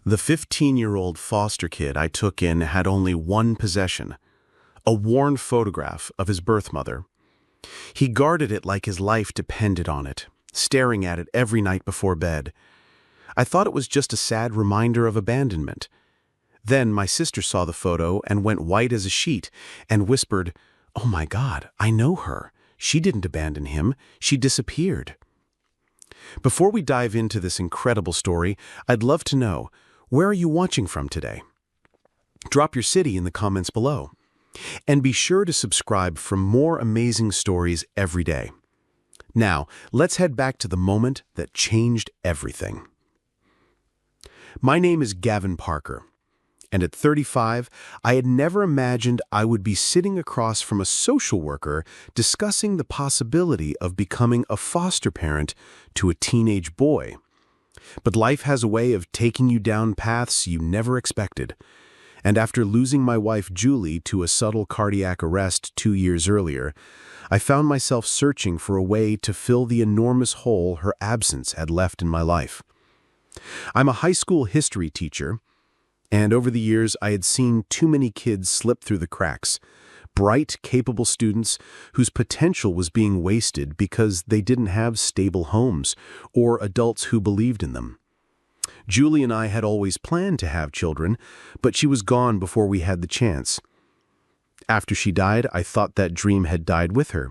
The 15-year-old foster kid I took in had only one possession, a worn photograph of his birth mother. He guarded it like his life depended on it, staring at it every night before bed. I thought it was just a sad reminder of abandonment. Then my sister saw the photo and went white as a sheet and whispered, "Oh my God, I know her. She didn't abandon him. She disappeared." Before we dive into this incredible story, I'd love to know, where are you watching from today? Drop your city in the comments below. And be sure to subscribe for more amazing stories every day. Now, let's head back to the moment that changed everything. My name is Gavin Parker, and at 35, I had never imagined I would be sitting across from a social worker discussing the possibility of becoming a foster parent to a teenage boy. But life has a way of taking you down paths you never expected. And after losing my wife Julie to a subtle cardiac arrest 2 years earlier, I found myself searching for a way to fill the enormous hole her absence had left in my life. I'm a high school history teacher, and over the years I had seen too many kids slip through the cracks, bright, capable students whose potential was being wasted because they didn't have stable homes or adults who believed in them. Julie and I had always planned to have children, but she was gone before we had the chance. After she died, I thought that dream had died with her.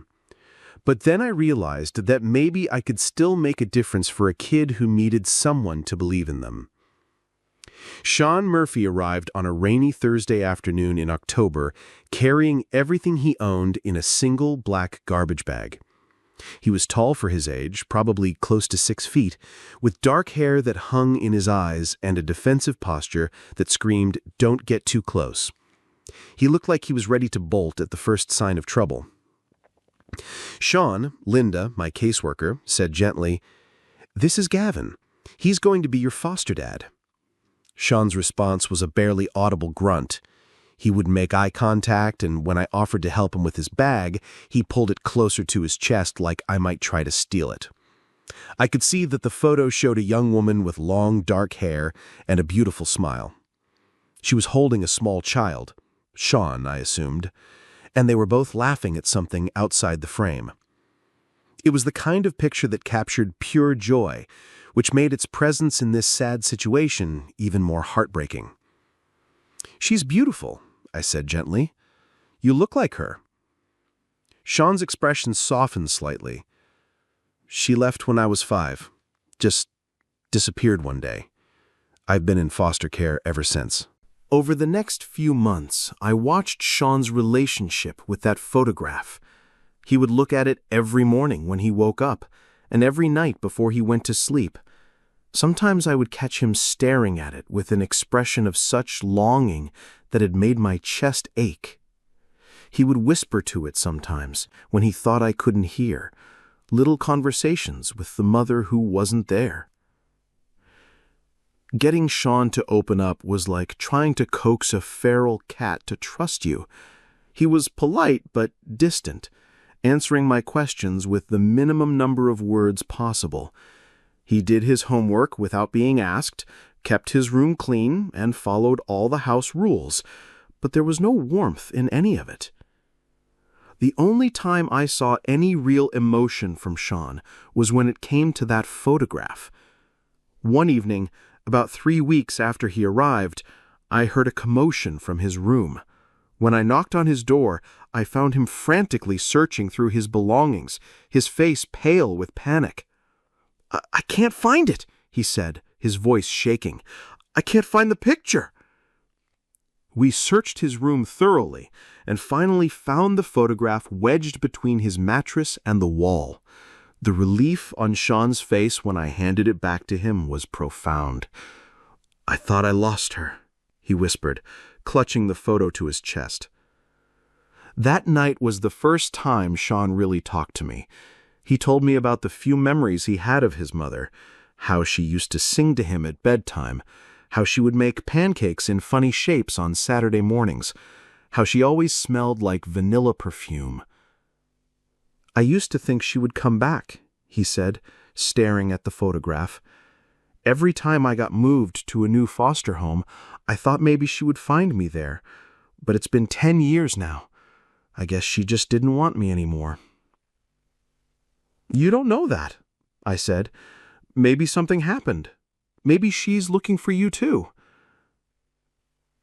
But then I realized that maybe I could still make a difference for a kid who needed someone to believe in them. Sean Murphy arrived on a rainy Thursday afternoon in October, carrying everything he owned in a single black garbage bag. He was tall for his age, probably close to 6 feet, with dark hair that hung in his eyes and a defensive posture that screamed, "Don't get too close." He looked like he was ready to bolt at the first sign of trouble. Sean, Linda, my caseworker, said gently, "This is Gavin. He's going to be your foster dad." Sean's response was a barely audible grunt. He wouldn't make eye contact, and when I offered to help him with his bag, he pulled it closer to his chest like I might try to steal it. I could see that the photo showed a young woman with long, dark hair and a beautiful smile. She was holding a small child, Sean, I assumed, and they were both laughing at something outside the frame. It was the kind of picture that captured pure joy, which made its presence in this sad situation even more heartbreaking. "She's beautiful," I said gently. "You look like her." Sean's expression softened slightly. "She left when I was 5. Just disappeared one day. I've been in foster care ever since." Over the next few months, I watched Sean's relationship with that photograph. He would look at it every morning when he woke up, and every night before he went to sleep. Sometimes I would catch him staring at it with an expression of such longing that it made my chest ache. He would whisper to it sometimes when he thought I couldn't hear, little conversations with the mother who wasn't there. Getting Sean to open up was like trying to coax a feral cat to trust you. He was polite but distant, answering my questions with the minimum number of words possible. He did his homework without being asked, kept his room clean, and followed all the house rules, but there was no warmth in any of it. The only time I saw any real emotion from Sean was when it came to that photograph. One evening, about 3 weeks after he arrived, I heard a commotion from his room. When I knocked on his door, I found him frantically searching through his belongings, his face pale with panic. I can't find it," he said, his voice shaking. "I can't find the picture." We searched his room thoroughly and finally found the photograph wedged between his mattress and the wall. The relief on Sean's face when I handed it back to him was profound. "I thought I lost her," he whispered, clutching the photo to his chest. That night was the first time Sean really talked to me. He told me about the few memories he had of his mother, how she used to sing to him at bedtime, how she would make pancakes in funny shapes on Saturday mornings, how she always smelled like vanilla perfume. "I used to think she would come back," he said, staring at the photograph. Every time I got moved to a new foster home, I thought maybe she would find me there. But it's been 10 years now. I guess she just didn't want me anymore." "You don't know that," I said. "Maybe something happened. Maybe she's looking for you too."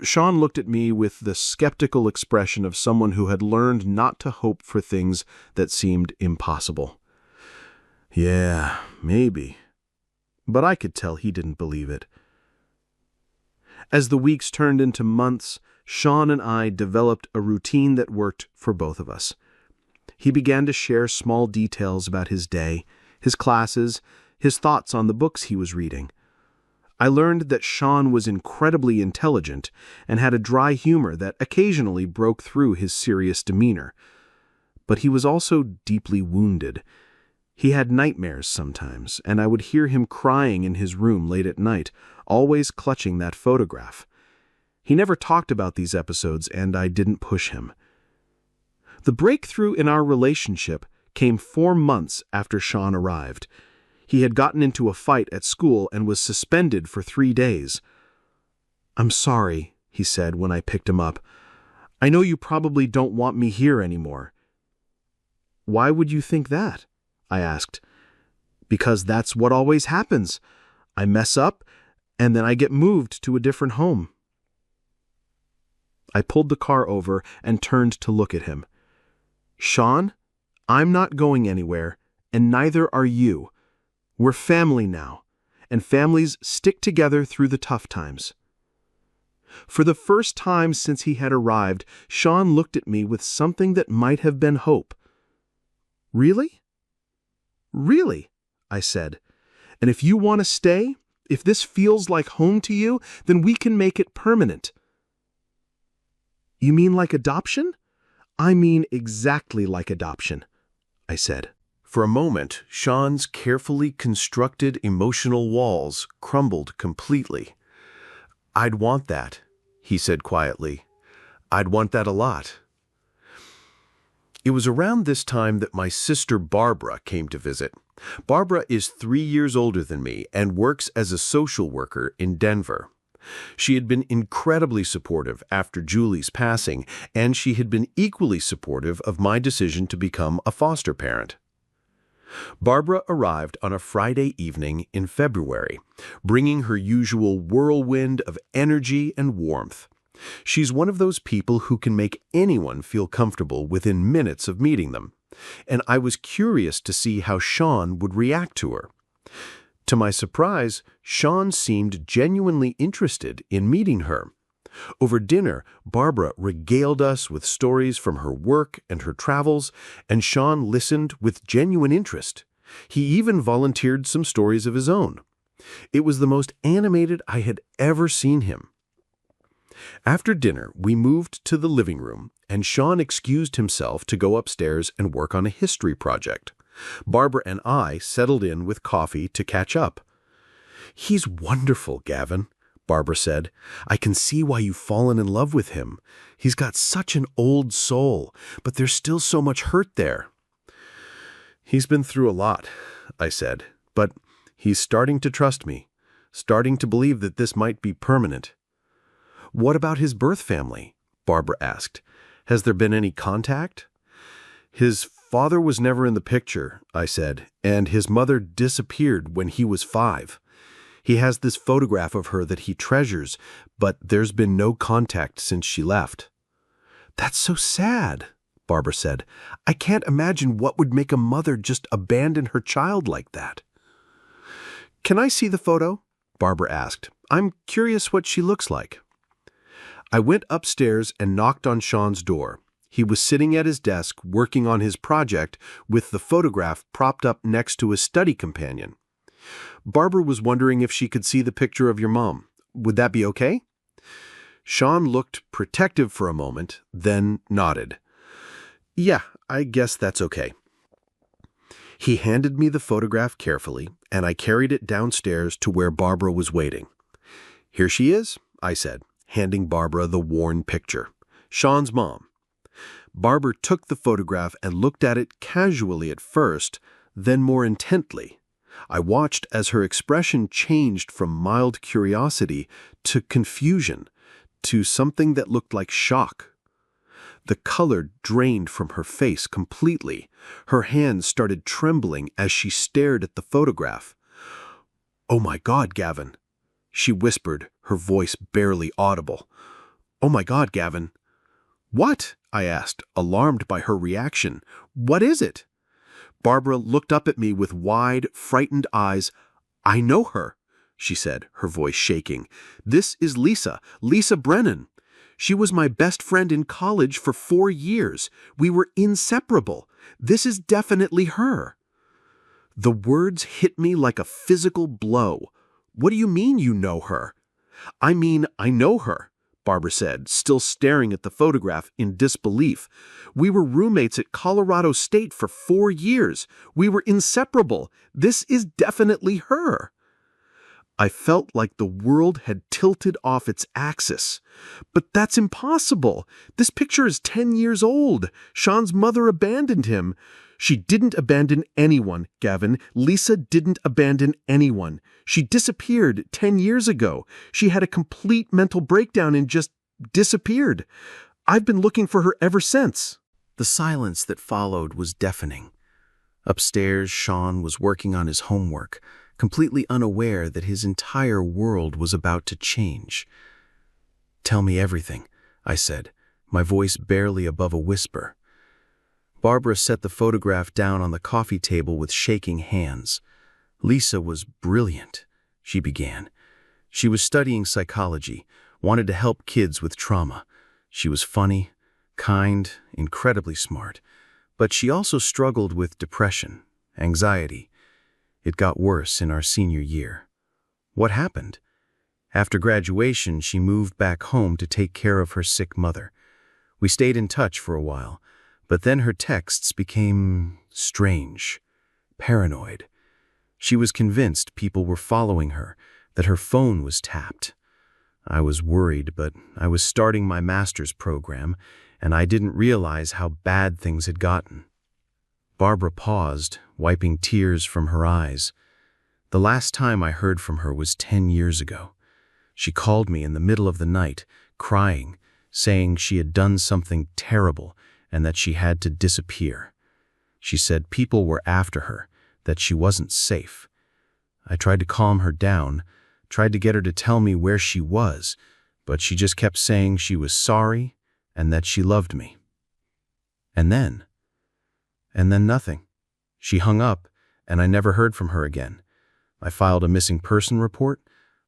Sean looked at me with the skeptical expression of someone who had learned not to hope for things that seemed impossible. "Yeah, maybe." But I could tell he didn't believe it. As the weeks turned into months, Sean and I developed a routine that worked for both of us. He began to share small details about his day, his classes, his thoughts on the books he was reading. I learned that Sean was incredibly intelligent and had a dry humor that occasionally broke through his serious demeanor. But he was also deeply wounded. He had nightmares sometimes, and I would hear him crying in his room late at night, always clutching that photograph. He never talked about these episodes, and I didn't push him. The breakthrough in our relationship came 4 months after Sean arrived. He had gotten into a fight at school and was suspended for 3 days. "I'm sorry," he said when I picked him up. "I know you probably don't want me here anymore." "Why would you think that?" I asked. "Because that's what always happens. I mess up, and then I get moved to a different home." I pulled the car over and turned to look at him. "Sean, I'm not going anywhere, and neither are you. We're family now, and families stick together through the tough times." For the first time since he had arrived, Sean looked at me with something that might have been hope. "Really?" "Really," I said. "And if you want to stay, if this feels like home to you, then we can make it permanent." "You mean like adoption?" "I mean exactly like adoption," I said. For a moment, Sean's carefully constructed emotional walls crumbled completely. "I'd want that," he said quietly. "I'd want that a lot." It was around this time that my sister Barbara came to visit. Barbara is 3 years older than me and works as a social worker in Denver. She had been incredibly supportive after Julie's passing, and she had been equally supportive of my decision to become a foster parent. Barbara arrived on a Friday evening in February, bringing her usual whirlwind of energy and warmth. She's one of those people who can make anyone feel comfortable within minutes of meeting them, and I was curious to see how Sean would react to her. To my surprise, Sean seemed genuinely interested in meeting her. Over dinner, Barbara regaled us with stories from her work and her travels, and Sean listened with genuine interest. He even volunteered some stories of his own. It was the most animated I had ever seen him. After dinner, we moved to the living room, and Sean excused himself to go upstairs and work on a history project. Barbara and I settled in with coffee to catch up. "He's wonderful, Gavin," Barbara said. "I can see why you've fallen in love with him. He's got such an old soul, but there's still so much hurt there." "He's been through a lot," I said, "but he's starting to trust me, starting to believe that this might be permanent." "What about his birth family?" Barbara asked. "Has there been any contact?" "His father was never in the picture," I said, "and his mother disappeared when he was 5. He has this photograph of her that he treasures, but there's been no contact since she left." "That's so sad," Barbara said. "I can't imagine what would make a mother just abandon her child like that." "Can I see the photo?" Barbara asked. "I'm curious what she looks like." I went upstairs and knocked on Sean's door. He was sitting at his desk working on his project with the photograph propped up next to his study companion. "Barbara was wondering if she could see the picture of your mom. Would that be okay?" Sean looked protective for a moment, then nodded. "Yeah, I guess that's okay." He handed me the photograph carefully, and I carried it downstairs to where Barbara was waiting. "Here she is," I said, handing Barbara the worn picture. "Sean's mom." Barbara took the photograph and looked at it casually at first, then more intently. I watched as her expression changed from mild curiosity to confusion, to something that looked like shock. The color drained from her face completely. Her hands started trembling as she stared at the photograph. "Oh my God, Gavin," she whispered, her voice barely audible. "Oh my God, Gavin." "What?" I asked, alarmed by her reaction. "What is it?" Barbara looked up at me with wide, frightened eyes. "I know her," she said, her voice shaking. "This is Lisa Brennan. She was my best friend in college for 4 years. We were inseparable. This is definitely her." The words hit me like a physical blow. "What do you mean you know her?" "I mean, I know her," Barbara said, still staring at the photograph in disbelief. "We were roommates at Colorado State for 4 years. We were inseparable. This is definitely her." I felt like the world had tilted off its axis. "But that's impossible. This picture is 10 years old. Sean's mother abandoned him." "She didn't abandon anyone, Gavin. Lisa didn't abandon anyone. She disappeared 10 years ago. She had a complete mental breakdown and just disappeared. I've been looking for her ever since." The silence that followed was deafening. Upstairs, Sean was working on his homework, completely unaware that his entire world was about to change. "Tell me everything," I said, my voice barely above a whisper. Barbara set the photograph down on the coffee table with shaking hands. "Lisa was brilliant," she began. "She was studying psychology, wanted to help kids with trauma. She was funny, kind, incredibly smart, but she also struggled with depression, anxiety. It got worse in our senior year." "What happened?" "After graduation, she moved back home to take care of her sick mother. We stayed in touch for a while, but then her texts became strange, paranoid. She was convinced people were following her, that her phone was tapped. I was worried, but I was starting my master's program, and I didn't realize how bad things had gotten." Barbara paused, wiping tears from her eyes. "The last time I heard from her was 10 years ago. She called me in the middle of the night, crying, saying she had done something terrible and that she had to disappear. She said people were after her, that she wasn't safe. I tried to calm her down, tried to get her to tell me where she was, but she just kept saying she was sorry and that she loved me. And then nothing. She hung up, and I never heard from her again. I filed a missing person report,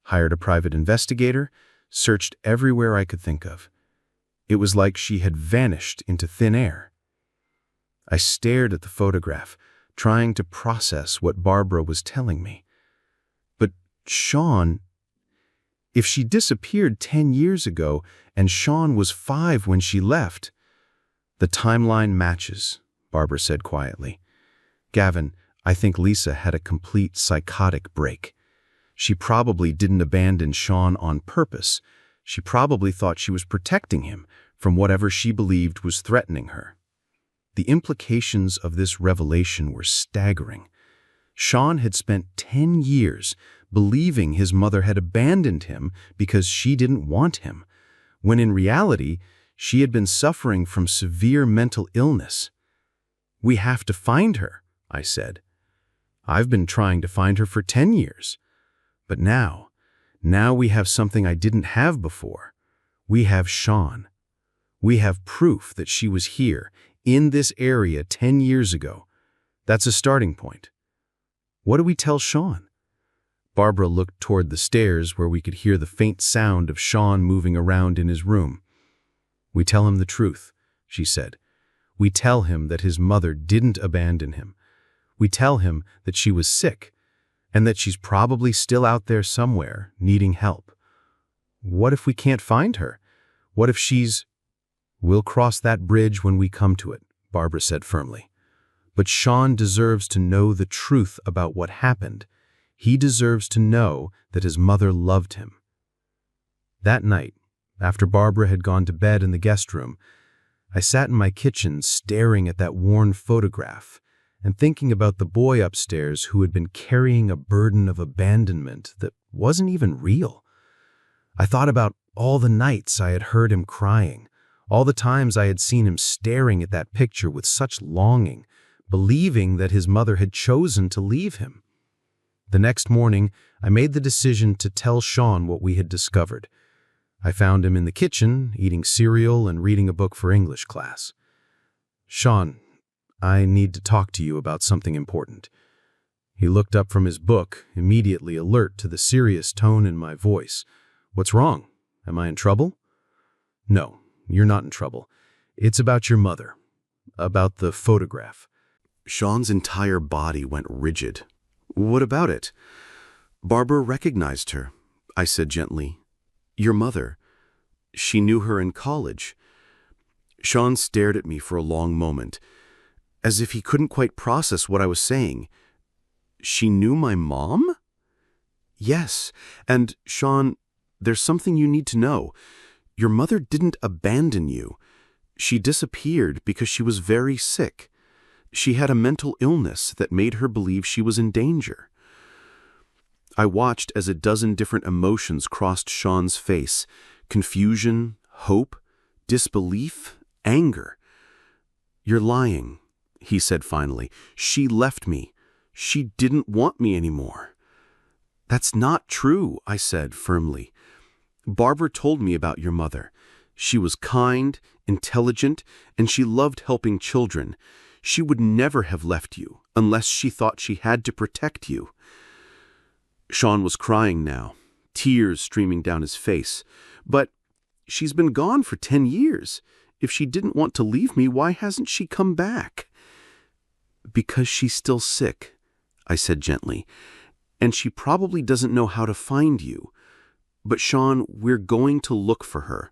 hired a private investigator, searched everywhere I could think of. It was like she had vanished into thin air." I stared at the photograph, trying to process what Barbara was telling me. "But Sean, if she disappeared 10 years ago and Sean was 5 when she left..." "The timeline matches," Barbara said quietly. "Gavin, I think Lisa had a complete psychotic break. She probably didn't abandon Sean on purpose. She probably thought she was protecting him from whatever she believed was threatening her." The implications of this revelation were staggering. Sean had spent 10 years believing his mother had abandoned him because she didn't want him, when in reality, she had been suffering from severe mental illness. "We have to find her," I said. "I've been trying to find her for 10 years. But now we have something I didn't have before. We have Sean. We have proof that she was here, in this area 10 years ago. That's a starting point. What do we tell Sean?" Barbara looked toward the stairs where we could hear the faint sound of Sean moving around in his room. "We tell him the truth," she said. "We tell him that his mother didn't abandon him. We tell him that she was sick, and that she's probably still out there somewhere, needing help. What if we can't find her? What if she's..." "We'll cross that bridge when we come to it," Barbara said firmly. "But Sean deserves to know the truth about what happened. He deserves to know that his mother loved him." That night, after Barbara had gone to bed in the guest room, I sat in my kitchen staring at that worn photograph, and thinking about the boy upstairs who had been carrying a burden of abandonment that wasn't even real. I thought about all the nights I had heard him crying, all the times I had seen him staring at that picture with such longing, believing that his mother had chosen to leave him. The next morning, I made the decision to tell Sean what we had discovered. I found him in the kitchen, eating cereal and reading a book for English class. "Sean, I need to talk to you about something important." He looked up from his book, immediately alert to the serious tone in my voice. "What's wrong? Am I in trouble?" "No, you're not in trouble. It's about your mother. About the photograph." Sean's entire body went rigid. "What about it?" "Barbara recognized her," I said gently. "Your mother. She knew her in college." Sean stared at me for a long moment, as if he couldn't quite process what I was saying. "She knew my mom?" "Yes, and Sean, there's something you need to know. Your mother didn't abandon you. She disappeared because she was very sick. She had a mental illness that made her believe she was in danger." I watched as a dozen different emotions crossed Sean's face: confusion, hope, disbelief, anger. "You're lying," he said finally. "She left me. She didn't want me anymore." "That's not true," I said firmly. "Barbara told me about your mother. She was kind, intelligent, and she loved helping children. She would never have left you unless she thought she had to protect you." Sean was crying now, tears streaming down his face. "But she's been gone for 10 years. If she didn't want to leave me, why hasn't she come back?" "Because she's still sick," I said gently, "and she probably doesn't know how to find you. But Sean, we're going to look for her.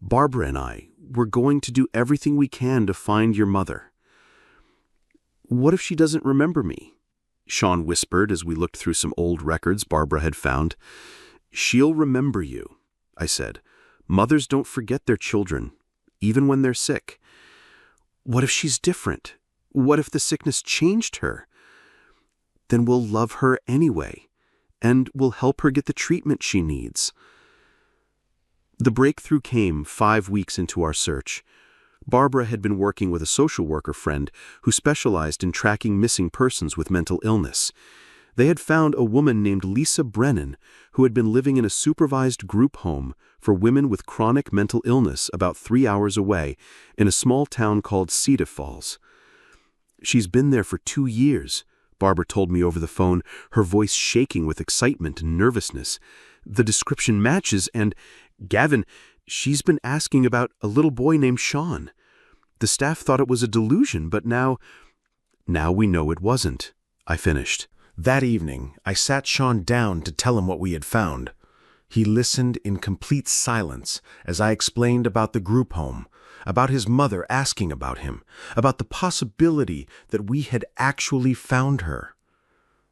Barbara and we're going to do everything we can to find your mother." "What if she doesn't remember me?" Sean whispered as we looked through some old records Barbara had found. "She'll remember you," I said. "Mothers don't forget their children, even when they're sick." "What if she's different? What if the sickness changed her?" "Then we'll love her anyway, and we'll help her get the treatment she needs." The breakthrough came 5 weeks into our search. Barbara had been working with a social worker friend who specialized in tracking missing persons with mental illness. They had found a woman named Lisa Brennan who had been living in a supervised group home for women with chronic mental illness about 3 hours away in a small town called Cedar Falls. "She's been there for 2 years, Barbara told me over the phone, her voice shaking with excitement and nervousness. "The description matches, and, Gavin, she's been asking about a little boy named Sean. The staff thought it was a delusion, but now we know it wasn't," I finished. That evening, I sat Sean down to tell him what we had found. He listened in complete silence as I explained about the group home, about his mother asking about him, about the possibility that we had actually found her.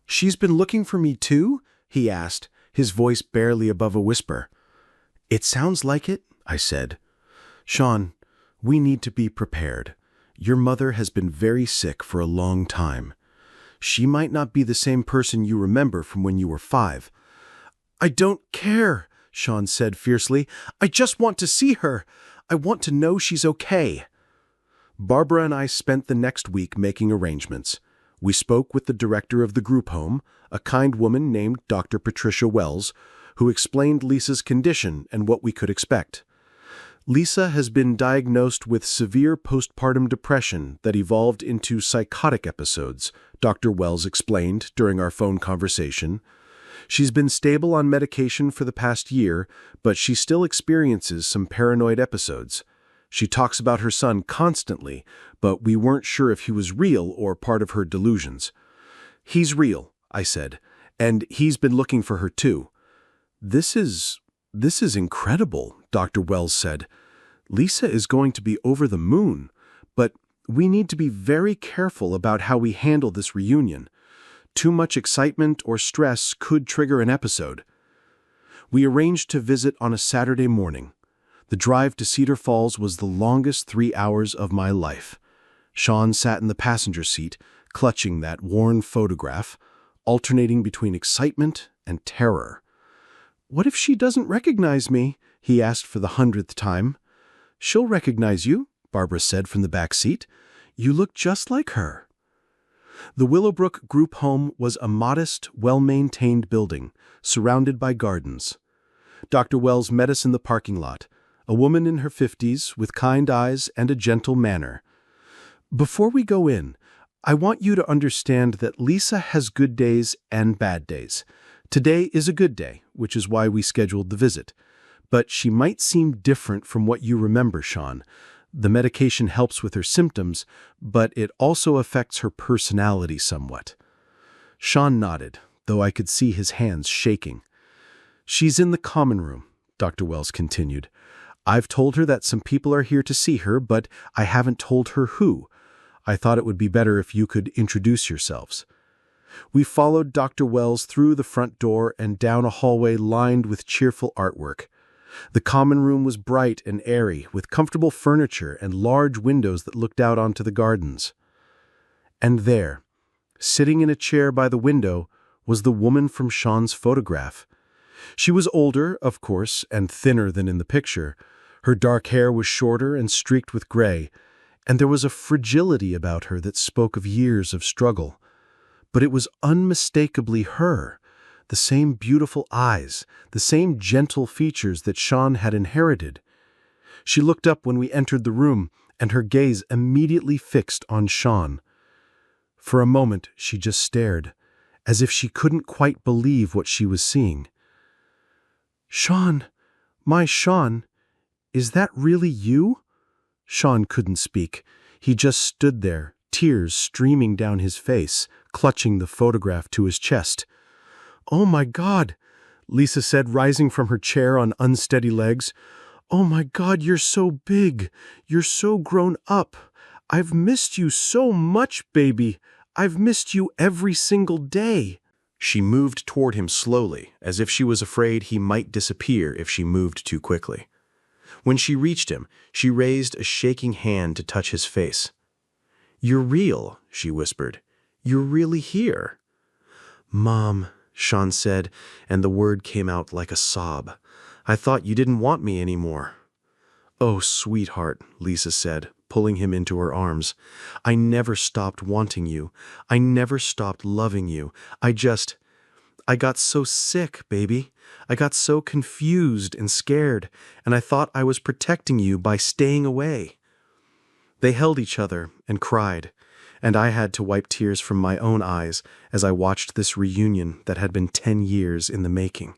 "She's been looking for me too?" he asked, his voice barely above a whisper. "It sounds like it," I said. "Sean, we need to be prepared. Your mother has been very sick for a long time. She might not be the same person you remember from when you were 5. "I don't care," Sean said fiercely. "I just want to see her. I want to know she's okay." Barbara and I spent the next week making arrangements. We spoke with the director of the group home, a kind woman named Dr. Patricia Wells, who explained Lisa's condition and what we could expect. Lisa has been diagnosed with severe postpartum depression that evolved into psychotic episodes, Dr. Wells explained during our phone conversation. She's been stable on medication for the past year, but she still experiences some paranoid episodes. She talks about her son constantly, but we weren't sure if he was real or part of her delusions. "He's real," I said, "and he's been looking for her too." This is incredible," Dr. Wells said. "Lisa is going to be over the moon, but we need to be very careful about how we handle this reunion. Too much excitement or stress could trigger an episode." We arranged to visit on a Saturday morning. The drive to Cedar Falls was the longest 3 hours of my life. Sean sat in the passenger seat, clutching that worn photograph, alternating between excitement and terror. "What if she doesn't recognize me?" he asked for the 100th time. "She'll recognize you," Barbara said from the back seat. "You look just like her." The Willowbrook Group Home was a modest, well-maintained building, surrounded by gardens. Dr. Wells met us in the parking lot, a woman in her 50s with kind eyes and a gentle manner. "Before we go in, I want you to understand that Lisa has good days and bad days. Today is a good day, which is why we scheduled the visit. But she might seem different from what you remember, Sean. The medication helps with her symptoms, but it also affects her personality somewhat." Sean nodded, though I could see his hands shaking. "She's in the common room," Dr. Wells continued. "I've told her that some people are here to see her, but I haven't told her who. I thought it would be better if you could introduce yourselves." We followed Dr. Wells through the front door and down a hallway lined with cheerful artwork. The common room was bright and airy, with comfortable furniture and large windows that looked out onto the gardens. And there, sitting in a chair by the window, was the woman from Sean's photograph. She was older, of course, and thinner than in the picture. Her dark hair was shorter and streaked with gray, and there was a fragility about her that spoke of years of struggle. But it was unmistakably her, the same beautiful eyes, the same gentle features that Sean had inherited. She looked up when we entered the room, and her gaze immediately fixed on Sean. For a moment, she just stared, as if she couldn't quite believe what she was seeing. "Sean, my Sean, is that really you?" Sean couldn't speak. He just stood there, tears streaming down his face, clutching the photograph to his chest. "Oh my God," Lisa said, rising from her chair on unsteady legs. "Oh my God, you're so big. You're so grown up. I've missed you so much, baby. I've missed you every single day." She moved toward him slowly, as if she was afraid he might disappear if she moved too quickly. When she reached him, she raised a shaking hand to touch his face. "You're real," she whispered. "You're really here." "Mom," Sean said, and the word came out like a sob. "I thought you didn't want me anymore." "Oh, sweetheart," Lisa said, pulling him into her arms. "I never stopped wanting you. I never stopped loving you. I got so sick, baby. I got so confused and scared, and I thought I was protecting you by staying away." They held each other and cried, and I had to wipe tears from my own eyes as I watched this reunion that had been 10 years in the making.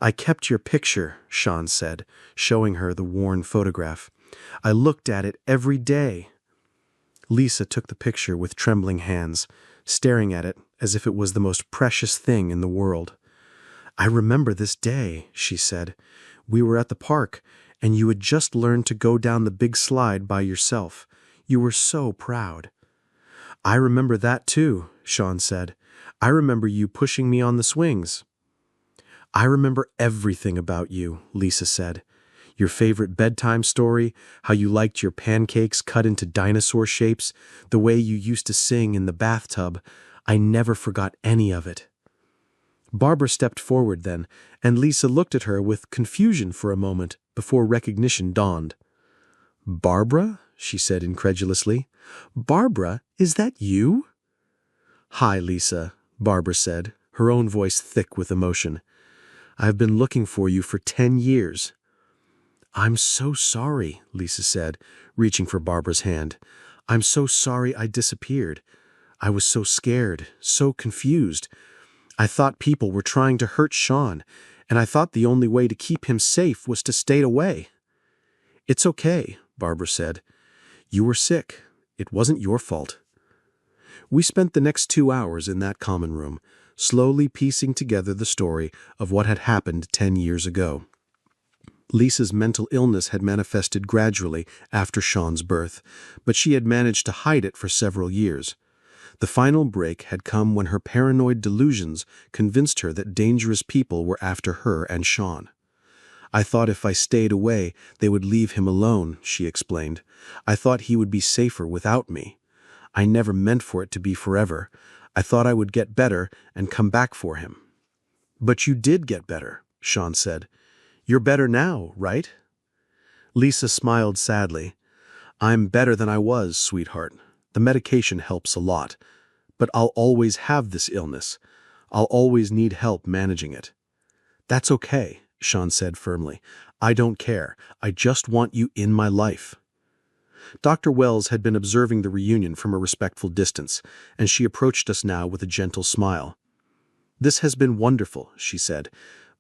"I kept your picture," Sean said, showing her the worn photograph. "I looked at it every day." Lisa took the picture with trembling hands, staring at it as if it was the most precious thing in the world. "I remember this day," she said. "We were at the park, and you had just learned to go down the big slide by yourself. You were so proud." "I remember that too," Sean said. "I remember you pushing me on the swings." "I remember everything about you," Lisa said. "Your favorite bedtime story, how you liked your pancakes cut into dinosaur shapes, the way you used to sing in the bathtub. I never forgot any of it." Barbara stepped forward then, and Lisa looked at her with confusion for a moment before recognition dawned. "Barbara?" she said incredulously. "Barbara, is that you?" "Hi, Lisa," Barbara said, her own voice thick with emotion. "I've been looking for you for 10 years. "I'm so sorry," Lisa said, reaching for Barbara's hand. "I'm so sorry I disappeared. I was so scared, so confused. I thought people were trying to hurt Sean, and I thought the only way to keep him safe was to stay away." "It's okay," Barbara said. "You were sick. It wasn't your fault." We spent the next 2 hours in that common room, slowly piecing together the story of what had happened 10 years ago. Lisa's mental illness had manifested gradually after Sean's birth, but she had managed to hide it for several years. The final break had come when her paranoid delusions convinced her that dangerous people were after her and Sean. "I thought if I stayed away, they would leave him alone," she explained. "I thought he would be safer without me. I never meant for it to be forever. I thought I would get better and come back for him." "But you did get better," Sean said. "You're better now, right?" Lisa smiled sadly. "I'm better than I was, sweetheart. The medication helps a lot. But I'll always have this illness. I'll always need help managing it." "That's okay," Sean said firmly. "I don't care. I just want you in my life." Dr. Wells had been observing the reunion from a respectful distance, and she approached us now with a gentle smile. "This has been wonderful," she said,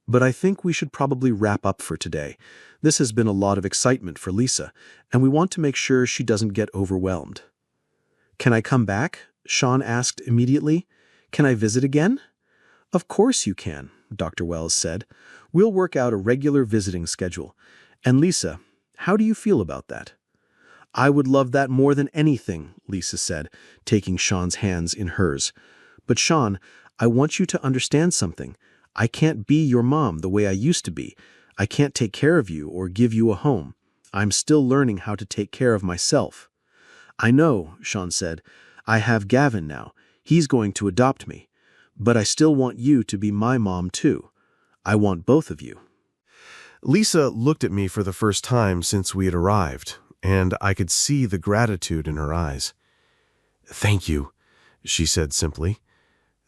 "but I think we should probably wrap up for today. This has been a lot of excitement for Lisa, and we want to make sure she doesn't get overwhelmed." "Can I come back?" Sean asked immediately. "Can I visit again?" "Of course you can," Dr. Wells said. "We'll work out a regular visiting schedule. And Lisa, how do you feel about that?" "I would love that more than anything," Lisa said, taking Sean's hands in hers. "But Sean, I want you to understand something. I can't be your mom the way I used to be. I can't take care of you or give you a home. I'm still learning how to take care of myself." "I know," Sean said. "I have Gavin now. He's going to adopt me. But I still want you to be my mom too. I want both of you." Lisa looked at me for the first time since we had arrived, and I could see the gratitude in her eyes. "Thank you," she said simply.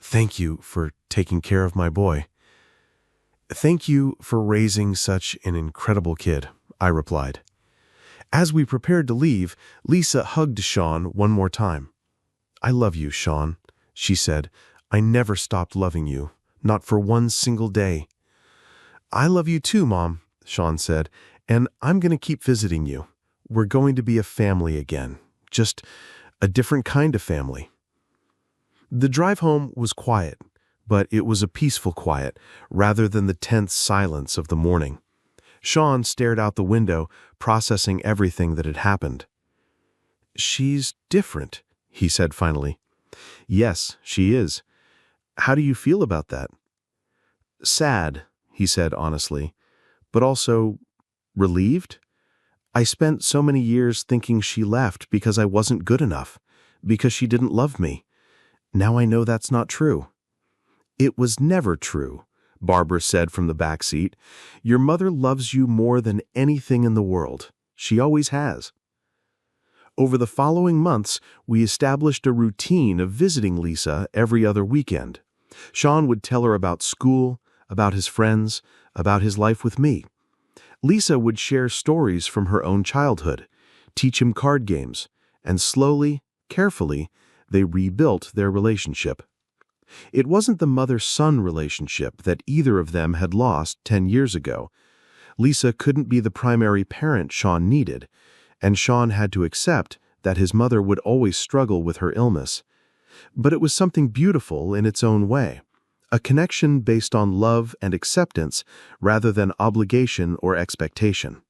"Thank you for taking care of my boy." "Thank you for raising such an incredible kid," I replied. As we prepared to leave, Lisa hugged Sean one more time. "I love you, Sean," she said. "I never stopped loving you, not for one single day." "I love you too, Mom," Sean said, "and I'm going to keep visiting you. We're going to be a family again, just a different kind of family." The drive home was quiet, but it was a peaceful quiet rather than the tense silence of the morning. Sean stared out the window, processing everything that had happened. "She's different," he said finally. "Yes, she is. How do you feel about that?" "Sad," he said honestly, "but also relieved. I spent so many years thinking she left because I wasn't good enough, because she didn't love me. Now I know that's not true." "It was never true," Barbara said from the back seat. "Your mother loves you more than anything in the world. She always has." Over the following months, we established a routine of visiting Lisa every other weekend. Sean would tell her about school, about his friends, about his life with me. Lisa would share stories from her own childhood, teach him card games, and slowly, carefully, they rebuilt their relationship. It wasn't the mother-son relationship that either of them had lost 10 years ago. Lisa couldn't be the primary parent Sean needed, and Sean had to accept that his mother would always struggle with her illness. But it was something beautiful in its own way, a connection based on love and acceptance rather than obligation or expectation.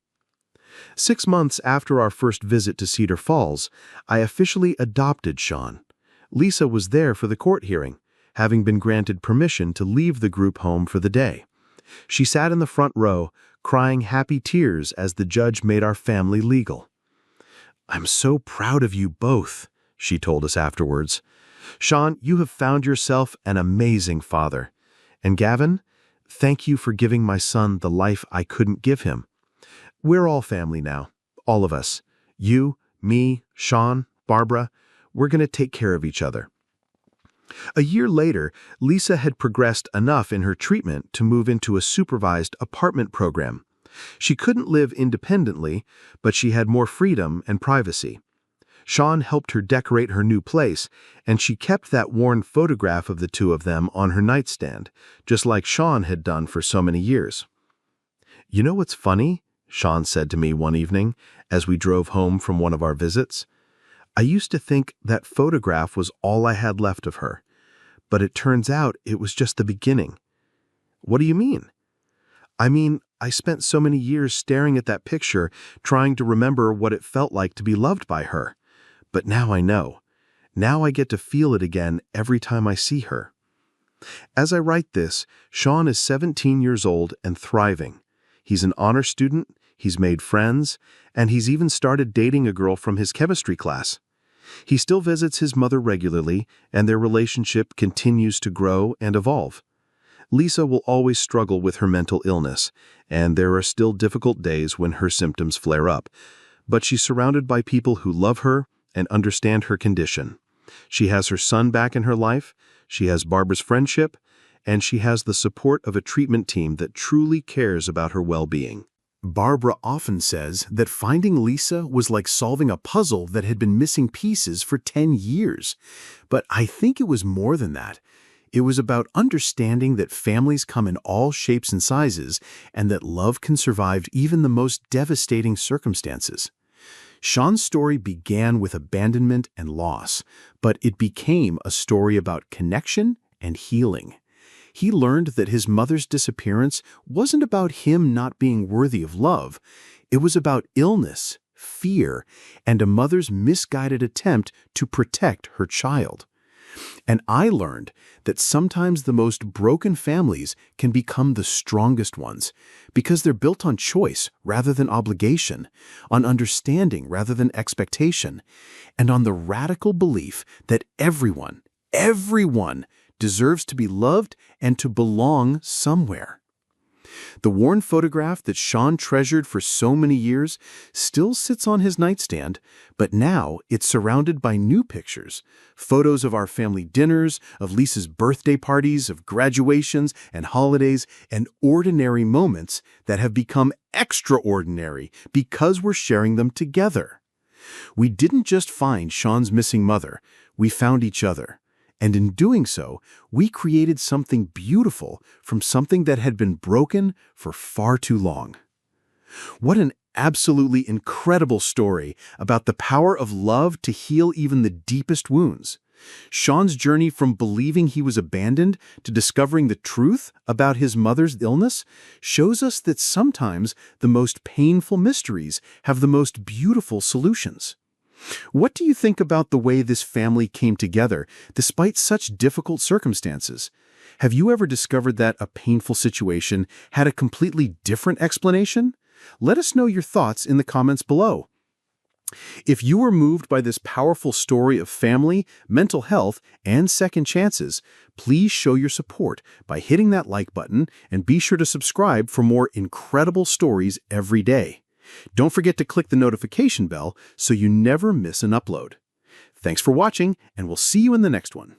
6 months after our first visit to Cedar Falls, I officially adopted Sean. Lisa was there for the court hearing, having been granted permission to leave the group home for the day. She sat in the front row, crying happy tears as the judge made our family legal. "I'm so proud of you both," she told us afterwards. "Sean, you have found yourself an amazing father. And Gavin, thank you for giving my son the life I couldn't give him. We're all family now, all of us. You, me, Sean, Barbara, we're going to take care of each other." A year later, Lisa had progressed enough in her treatment to move into a supervised apartment program. She couldn't live independently, but she had more freedom and privacy. Sean helped her decorate her new place, and she kept that worn photograph of the two of them on her nightstand, just like Sean had done for so many years. "You know what's funny?" Sean said to me one evening as we drove home from one of our visits. "I used to think that photograph was all I had left of her, but it turns out it was just the beginning." "What do you mean?" "I mean, I spent so many years staring at that picture, trying to remember what it felt like to be loved by her. But now I know. Now I get to feel it again every time I see her." As I write this, Sean is 17 years old and thriving. He's an honor student, he's made friends, and he's even started dating a girl from his chemistry class. He still visits his mother regularly, and their relationship continues to grow and evolve. Lisa will always struggle with her mental illness, and there are still difficult days when her symptoms flare up. But she's surrounded by people who love her and understand her condition. She has her son back in her life, she has Barbara's friendship, and she has the support of a treatment team that truly cares about her well-being. Barbara often says that finding Lisa was like solving a puzzle that had been missing pieces for 10 years. But I think it was more than that. It was about understanding that families come in all shapes and sizes, and that love can survive even the most devastating circumstances. Sean's story began with abandonment and loss, but it became a story about connection and healing. He learned that his mother's disappearance wasn't about him not being worthy of love. It was about illness, fear, and a mother's misguided attempt to protect her child. And I learned that sometimes the most broken families can become the strongest ones because they're built on choice rather than obligation, on understanding rather than expectation, and on the radical belief that everyone deserves to be loved and to belong somewhere. The worn photograph that Sean treasured for so many years still sits on his nightstand, but now it's surrounded by new pictures, photos of our family dinners, of Lisa's birthday parties, of graduations and holidays, and ordinary moments that have become extraordinary because we're sharing them together. We didn't just find Sean's missing mother, we found each other. And in doing so, we created something beautiful from something that had been broken for far too long. What an absolutely incredible story about the power of love to heal even the deepest wounds. Sean's journey from believing he was abandoned to discovering the truth about his mother's illness shows us that sometimes the most painful mysteries have the most beautiful solutions. What do you think about the way this family came together despite such difficult circumstances? Have you ever discovered that a painful situation had a completely different explanation? Let us know your thoughts in the comments below. If you were moved by this powerful story of family, mental health, and second chances, please show your support by hitting that like button and be sure to subscribe for more incredible stories every day. Don't forget to click the notification bell so you never miss an upload. Thanks for watching, and we'll see you in the next one.